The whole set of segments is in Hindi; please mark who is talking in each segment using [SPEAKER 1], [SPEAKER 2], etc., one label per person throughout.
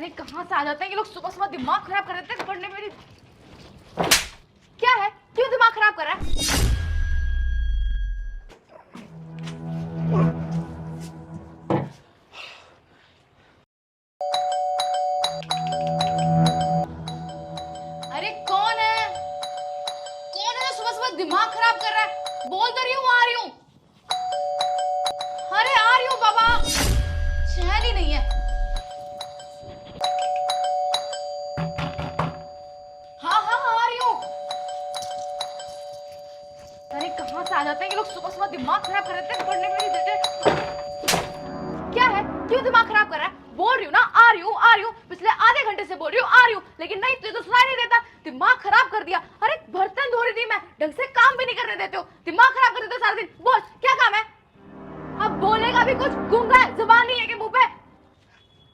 [SPEAKER 1] नहीं कहाँ से आ जाते हैं ये लोग, सुबह सुबह दिमाग खराब कर देते हैं पढ़ने में। क्या है, क्यों दिमाग खराब कर रहा है? अरे कौन है, कौन है जो सुबह सुबह दिमाग खराब कर रहा है? बोल तो रही हूँ आ रही हूँ। अरे आ रही हूँ बाबा, चैन ही नहीं है। हाँ हाँ आ रही हूँ। अरे कहाँ से आ जाते हैं ये लोग, सुबह सुबह दिमाग खराब कर देते हैं पढ़ने में नहीं देते। क्या है, क्यों दिमाग खराब कर रहा है? बोल रही हूँ ना आ रही हूँ आ रही हूँ, पिछले आधे घंटे से बोल रही हूँ आ रही हूँ, लेकिन नहीं तुझे तो सुनाई नहीं देता। दिमाग खराब कर दिया। अरे बर्तन धो रही थी मैं, ढंग से काम भी नहीं करने देते हो, दिमाग खराब कर देते हो सारा दिन। बोल क्या काम है? अब बोलेगा भी कुछ, गूंगा है, जुबान नहीं है कि मुंह पे?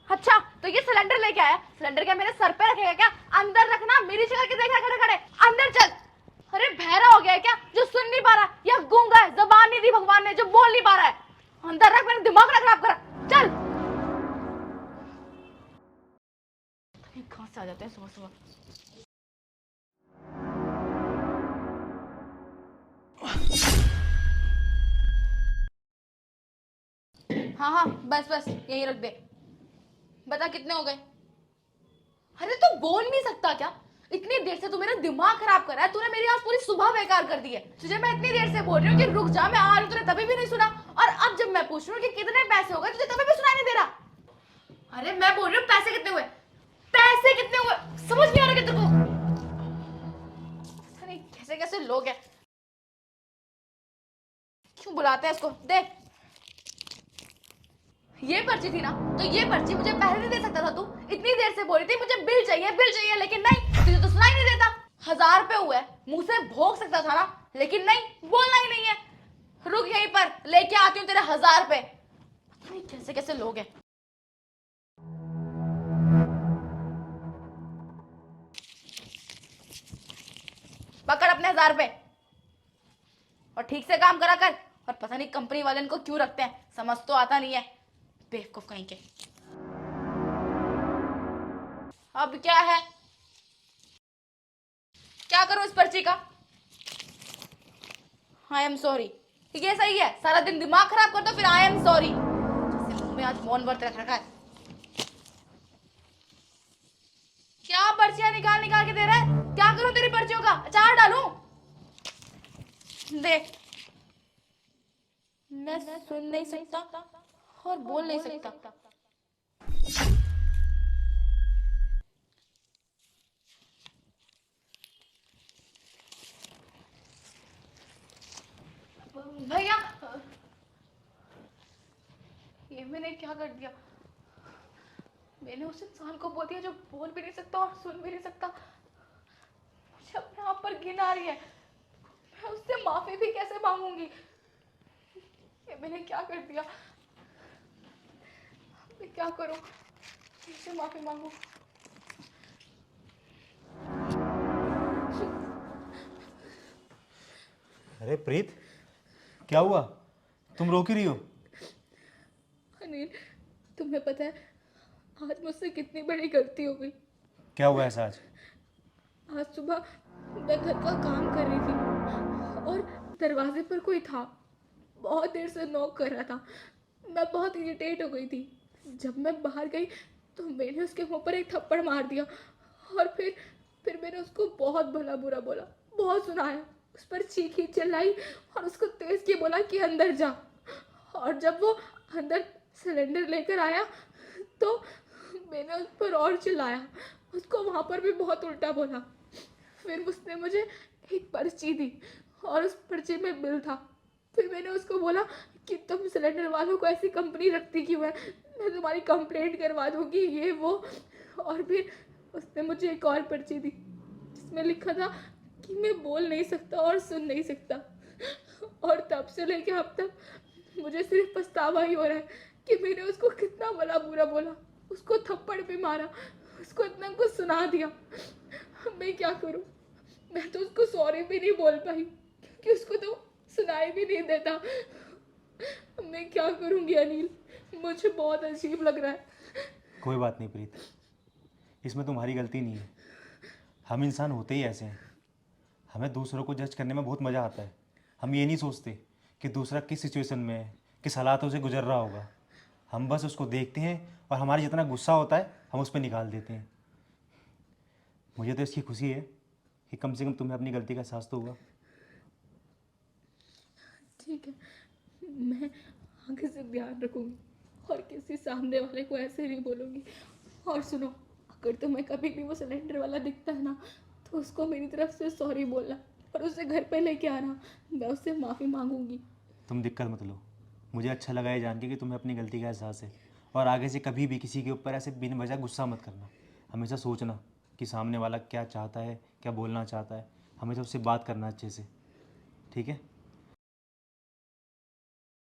[SPEAKER 1] अच्छा तो ये सिलेंडर लेके आया, सिलेंडर क्या मेरे सर पे रखेगा क्या? अंदर रखना, मेरी शक्ल के देख रहा खड़े खड़े, अंदर चल। अरे बहरा हो गया है क्या जो सुन नहीं पा रहा, या गूंगा है, जुबान नहीं दी भगवान ने जो बोल नहीं पा रहा है? अंदर रख, मेरा दिमाग ना खराब कर। चल। कहां से आ जाते हैं सुबह सुबह। हाँ हाँ बस बस यही रख दे। बता कितने हो गए? अरे तू बोल नहीं सकता क्या? इतनी देर से तू मेरा दिमाग खराब कर रहा है, तूने मेरी आज पूरी सुबह बेकार कर दी है। तुझे मैं इतनी देर से बोल रही हूँ कि रुक जा, मैं आ रही हूँ, तूने तभी भी नहीं सुना। और अब जब मैं पूछ रही हूँ कि कितने पैसे हो गए, तुझे तभी भी सुनाई नहीं दे रहा। अरे मैं बोल रही हूँ पैसे कितने हुए, पैसे कितने हुए, समझ नहीं आ रहा कि तेरे को? अरे कैसे कैसे लोग हैं, क्यों बुलाते हैं इसको? दे, ये पर्ची थी ना, तो ये पर्ची मुझे पहले नहीं दे सकता था तू? इतनी देर से बोल रही थी मुझे बिल चाहिए, लेकिन नहीं, तुझे तो सुनाई नहीं देता। 1000 रुपए हुए, मुंह से भोग सकता था ना, लेकिन नहीं, बोलना ही नहीं है। रुक यहीं पर, लेके आती हूँ तेरे 1000 रुपए। कैसे कैसे लोग हैं। पकड़ अपने 1000 रुपए और ठीक से काम करा कर। और पता नहीं कंपनी वाले इनको क्यों रखते हैं, समझ तो आता नहीं है, बेवकूफ कहीं के। अब क्या है, क्या करूं इस पर्ची का? आई एम सॉरी, ये सही है, सारा दिन दिमाग खराब कर दो फिर आई एम सॉरी। जैसे मुंह में आज मौन व्रत रख रखा है। क्या पर्चियां निकाल निकाल के दे रहा है? क्या करूं तेरी पर्चियों का, अचार डालूं? दे। मैं सुन नहीं सकता और बोल नहीं सकता। भैया, ये मैंने क्या कर दिया? मैंने उस इंसान को बोल दिया जो बोल भी नहीं सकता और सुन भी नहीं सकता। मुझे अपने आप पर घिन आ रही है, मैं उससे माफी भी कैसे मांगूंगी? ये मैंने क्या कर दिया? मैं क्या करूं, कैसे माफी मांगू?
[SPEAKER 2] अरे प्रीत, क्या हुआ? तुम रो क्यों रही हो?
[SPEAKER 1] अनिल, तुम्हें पता है आज मुझसे कितनी बड़ी गलती हो गई?
[SPEAKER 2] क्या हुआ ऐसा आज?
[SPEAKER 1] आज सुबह मैं घर का काम कर रही थी और दरवाजे पर कोई था, बहुत देर से नॉक कर रहा था। मैं बहुत इरिटेट हो गई थी। जब मैं बाहर गई तो मैंने उसके मुंह पर एक थप्पड़ मार दिया और फिर मैंने उसको बहुत भला बुरा बोला, बहुत सुनाया, उस पर चीखी चिल्लाई और उसको तेज की बोला कि अंदर जा। और जब वो अंदर सिलेंडर लेकर आया तो मैंने उस पर और चिल्लाया, उसको वहाँ पर भी बहुत उल्टा बोला। फिर उसने मुझे एक पर्ची दी और उस पर्ची में बिल था। फिर मैंने उसको बोला कि तुम सिलेंडर वालों को ऐसी कंपनी रखती क्यों है, मैं तुम्हारी कंप्लेंट करवा दूंगी, ये वो। और फिर उसने मुझे एक और पर्ची दी जिसमें लिखा था कि मैं बोल नहीं सकता और सुन नहीं सकता। और तब से लेके अब तक मुझे सिर्फ पछतावा ही हो रहा है कि मैंने उसको कितना भला बुरा बोला, उसको थप्पड़ भी मारा, उसको इतना कुछ सुना दिया। मैं क्या करूं? मैं तो उसको सॉरी भी नहीं बोल पाई क्योंकि उसको तो सुनाई भी नहीं देता। मैं क्या करूंगी अनिल, मुझे बहुत अजीब लग रहा है।
[SPEAKER 2] कोई बात नहीं प्रीत, इसमें तुम्हारी गलती नहीं है। हम इंसान होते ही ऐसे हैं। हमें दूसरों को जज करने में बहुत मज़ा आता है। हम ये नहीं सोचते कि दूसरा किस सिचुएशन में है, किस हालातों से गुजर रहा होगा। हम बस उसको देखते हैं और हमारा जितना गुस्सा होता है हम उस पर निकाल देते हैं। मुझे तो इसकी खुशी है कि कम से कम तुम्हें अपनी गलती का एहसास तो हुआ।
[SPEAKER 1] ठीक है, मैं आगे से ध्यान रखूँगी और किसी सामने वाले को ऐसे नहीं बोलूँगी। और सुनो, अगर तुम्हें कभी भी वो सिलेंडर वाला दिखता है ना, तो उसको मेरी तरफ से सॉरी बोलना और उसे घर पे लेके आना। मैं उससे माफ़ी मांगूंगी।
[SPEAKER 2] तुम दिक्कत मत लो। मुझे अच्छा लगा ये जान के कि तुम्हें अपनी गलती का एहसास है। और आगे से कभी भी किसी के ऊपर ऐसे बिन वजह गुस्सा मत करना। हमेशा सोचना कि सामने वाला क्या चाहता है, क्या बोलना चाहता है। हमेशा उससे बात करना अच्छे से, ठीक है।